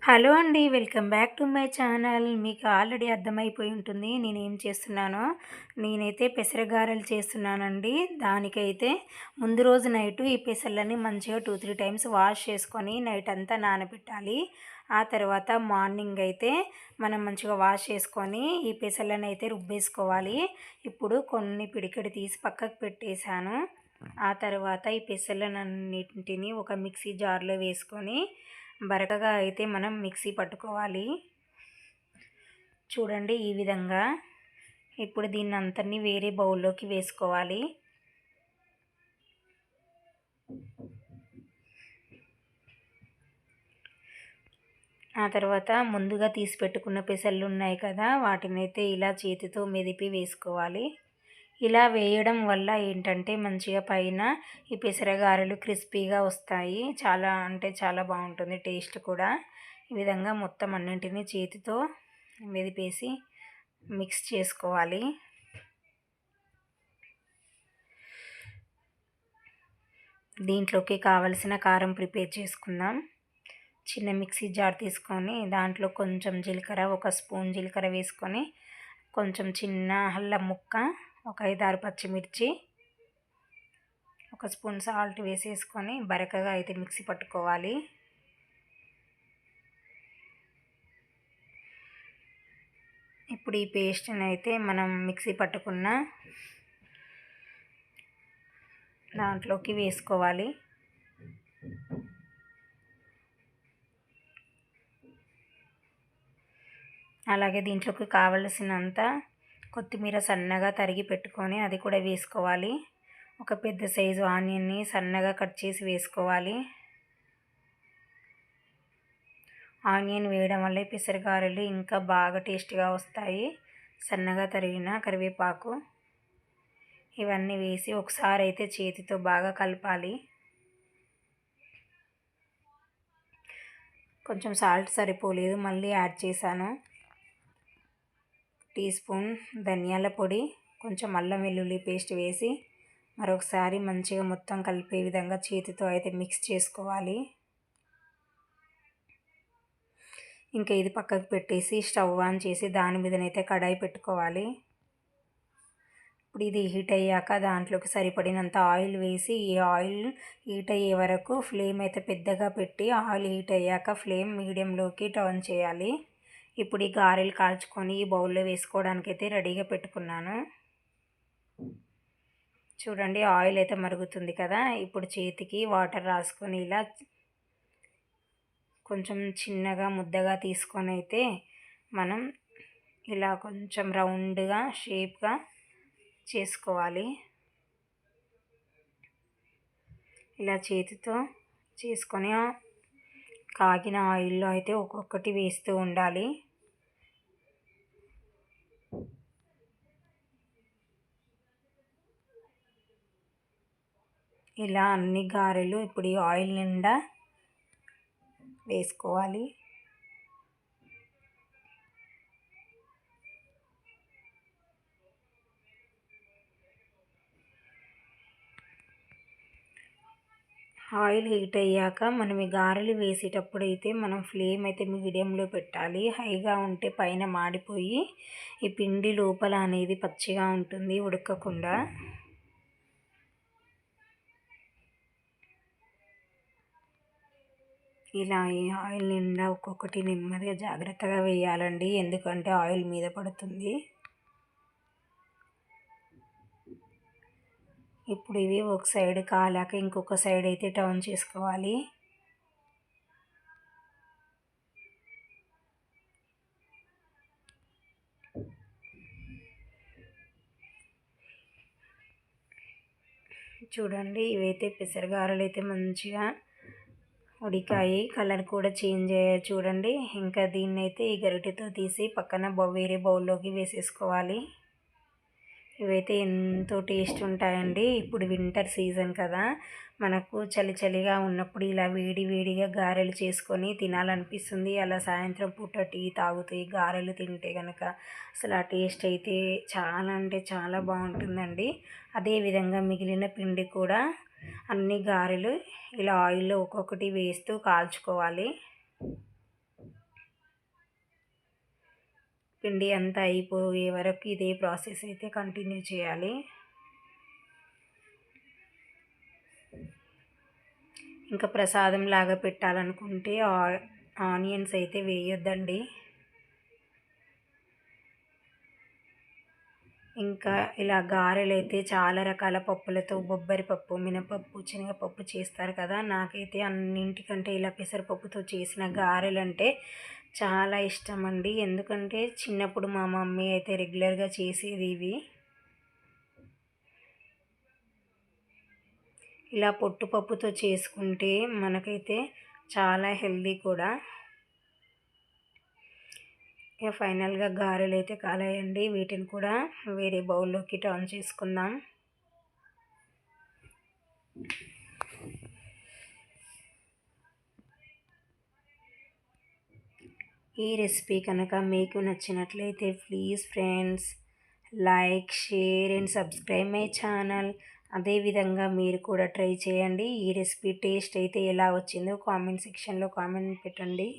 Hello అండి. Welcome back to my channel. మీకు already అర్థమైపోయి ఉంటుంది నేనేం చేస్తున్నానో. నేనైతే పెసర గారెలు చేస్తున్నానండి. దానికైతే ముందు రోజు నైటు ఈ పెసర్లని మంచిగా 2-3 టైమ్స్ వాష్ చేసుకొని నైట్ అంతా నానబెట్టాలి. ఆ తర్వాత మార్నింగ్ అయితే మనం మంచిగా వాష్ చేసుకొని ఈ పెసర్లను అయితే రుబ్బేసుకోవాలి. ఇప్పుడు కొన్ని పిడికెడు తీసి పక్కకు పెట్టేశాను. ఆ తర్వాత ఈ పెసర్లన్నింటినీ ఒక మిక్సీ జార్లో వేసుకొని బరకగా అయితే మనం మిక్సీ పట్టుకోవాలి. చూడండి ఈ విధంగా. ఇప్పుడు దీన్ని అంతని వేరే బౌల్లోకి వేసుకోవాలి. ఆ తర్వాత ముందుగా తీసి పెట్టుకున్న పెసర్లు ఉన్నాయి కదా, వాటిని అయితే ఇలా చేతితో మెదిపి వేసుకోవాలి. ఇలా వేయడం వల్ల ఏంటంటే మంచిగా పైన ఈ పెసరగారెలు క్రిస్పీగా వస్తాయి. చాలా అంటే చాలా బాగుంటుంది టేస్ట్ కూడా. ఈ విధంగా మొత్తం అన్నింటినీ చేతితో మెదిపేసి మిక్స్ చేసుకోవాలి. దీంట్లోకి కావలసిన కారం ప్రిపేర్ చేసుకుందాం. చిన్న మిక్సీ జార్ తీసుకొని దాంట్లో కొంచెం జీలకర్ర, 1 స్పూన్ జీలకర్ర వేసుకొని, కొంచెం చిన్న అల్లం ముక్క, ఒక 5-6 పచ్చిమిర్చి, 1 స్పూన్ సాల్ట్ వేసేసుకొని బరకగా అయితే మిక్సీ పట్టుకోవాలి. ఇప్పుడు ఈ పేస్ట్ని అయితే మనం మిక్సీ పట్టుకున్న దాంట్లోకి వేసుకోవాలి. అలాగే దీంట్లోకి కావలసినంత కొత్తిమీర సన్నగా తరిగి పెట్టుకొని అది కూడా వేసుకోవాలి. ఒక పెద్ద సైజు ఆనియన్ని సన్నగా కట్ చేసి వేసుకోవాలి. ఆనియన్ వేయడం వల్ల పెసరగారెలు ఇంకా బాగా టేస్ట్గా వస్తాయి. సన్నగా తరిగిన కరివేపాకు ఇవన్నీ వేసి ఒకసారి అయితే చేతితో బాగా కలపాలి. కొంచెం సాల్ట్ సరిపోలేదు, మళ్ళీ యాడ్ చేశాను. టీ స్పూన్ ధనియాల పొడి, కొంచెం అల్లం వెల్లుల్లి పేస్ట్ వేసి మరొకసారి మంచిగా మొత్తం కలిపే విధంగా చేతితో అయితే మిక్స్ చేసుకోవాలి. ఇంకా ఇది పక్కకు పెట్టేసి స్టవ్ ఆన్ చేసి దాని మీదనైతే కడాయి పెట్టుకోవాలి. ఇప్పుడు ఇది హీట్ అయ్యాక దాంట్లోకి సరిపడినంత ఆయిల్ వేసి ఈ ఆయిల్ హీట్ అయ్యే వరకు ఫ్లేమ్ అయితే పెద్దగా పెట్టి ఆయిల్ హీట్ అయ్యాక ఫ్లేమ్ మీడియంలోకి టర్న్ చేయాలి. ఇప్పుడు ఈ గారెలు కాల్చుకొని ఈ బౌల్లో వేసుకోవడానికి అయితే రెడీగా పెట్టుకున్నాను. చూడండి ఆయిల్ అయితే మరుగుతుంది కదా. ఇప్పుడు చేతికి వాటర్ రాసుకొని ఇలా కొంచెం చిన్నగా ముద్దగా తీసుకొని అయితే మనం ఇలా కొంచెం రౌండ్గా షేప్గా చేసుకోవాలి. ఇలా చేతితో చేసుకొని కాగిన ఆయిల్లో అయితే ఒక్కొక్కటి వేస్తూ ఉండాలి. ఇలా అన్ని గారెలు ఇప్పుడు ఈ ఆయిల్ నిండా వేసుకోవాలి. ఆయిల్ హీట్ అయ్యాక మనం ఈ గారెలు వేసేటప్పుడు అయితే మనం ఫ్లేమ్ అయితే మీడియంలో పెట్టాలి. హైగా ఉంటే పైన మాడిపోయి ఈ పిండి లోపల అనేది పచ్చిగా ఉంటుంది ఉడకకుండా. ఇలా ఈ ఆయిల్ నిండా ఒక్కొక్కటి నెమ్మదిగా జాగ్రత్తగా వేయాలండి, ఎందుకంటే ఆయిల్ మీద పడుతుంది. ఇప్పుడు ఇవి ఒక సైడ్ కాలాక ఇంకొక సైడ్ అయితే టర్న్ చేసుకోవాలి. చూడండి ఇవైతే పెసరగారెలు అయితే మంచిగా ఉడికాయి, కలర్ కూడా చేంజ్ అయ్యాయి చూడండి. ఇంకా దీన్ని అయితే ఈ గరిటెతో తీసి పక్కన వేరే బౌల్లోకి వేసేసుకోవాలి. ఇవైతే ఎంతో టేస్ట్ ఉంటాయండి. ఇప్పుడు వింటర్ సీజన్ కదా, మనకు చలి చలిగా ఉన్నప్పుడు ఇలా వేడి వేడిగా గారెలు చేసుకొని తినాలనిపిస్తుంది. అలా సాయంత్రం పూట టీ తాగుతూ ఈ గారెలు తింటే కనుక అసలు ఆ టేస్ట్ అయితే చాలా అంటే చాలా బాగుంటుందండి. అదేవిధంగా మిగిలిన పిండి కూడా అన్ని గారెలు ఇలా ఆయిల్లో ఒక్కొక్కటి వేస్తూ కాల్చుకోవాలి. పిండి అంతా అయిపోయే వరకు ఇదే ప్రాసెస్ అయితే కంటిన్యూ చేయాలి. ఇంకా ప్రసాదం లాగా పెట్టాలనుకుంటే ఆనియన్స్ అయితే వేయొద్దండి. ఇంకా ఇలా గారెలు అయితే చాలా రకాల పప్పులతో బొబ్బరి పప్పు, మినపప్పు, శనగపప్పు చేస్తారు కదా. నాకైతే అన్నింటికంటే ఇలా పెసరపప్పుతో చేసిన గారెలు అంటే చాలా ఇష్టం అండి. ఎందుకంటే చిన్నప్పుడు మా మమ్మీ అయితే రెగ్యులర్గా చేసేది ఇవి. ఇలా పొట్టుపప్పుతో చేసుకుంటే మనకైతే చాలా హెల్దీ కూడా. ఇక ఫైనల్గా గారెలు అయితే కాలేయండి. వీటిని కూడా వేరే బౌల్లోకి టర్న్ చేసుకుందాం. ఈ రెసిపీ కనుక మీకు నచ్చినట్లయితే please friends like, share and subscribe my channel. అదేవిధంగా మీరు కూడా ట్రై చేయండి. ఈ రెసిపీ టేస్ట్ అయితే ఎలా వచ్చిందో కామెంట్ సెక్షన్లో కామెంట్ పెట్టండి.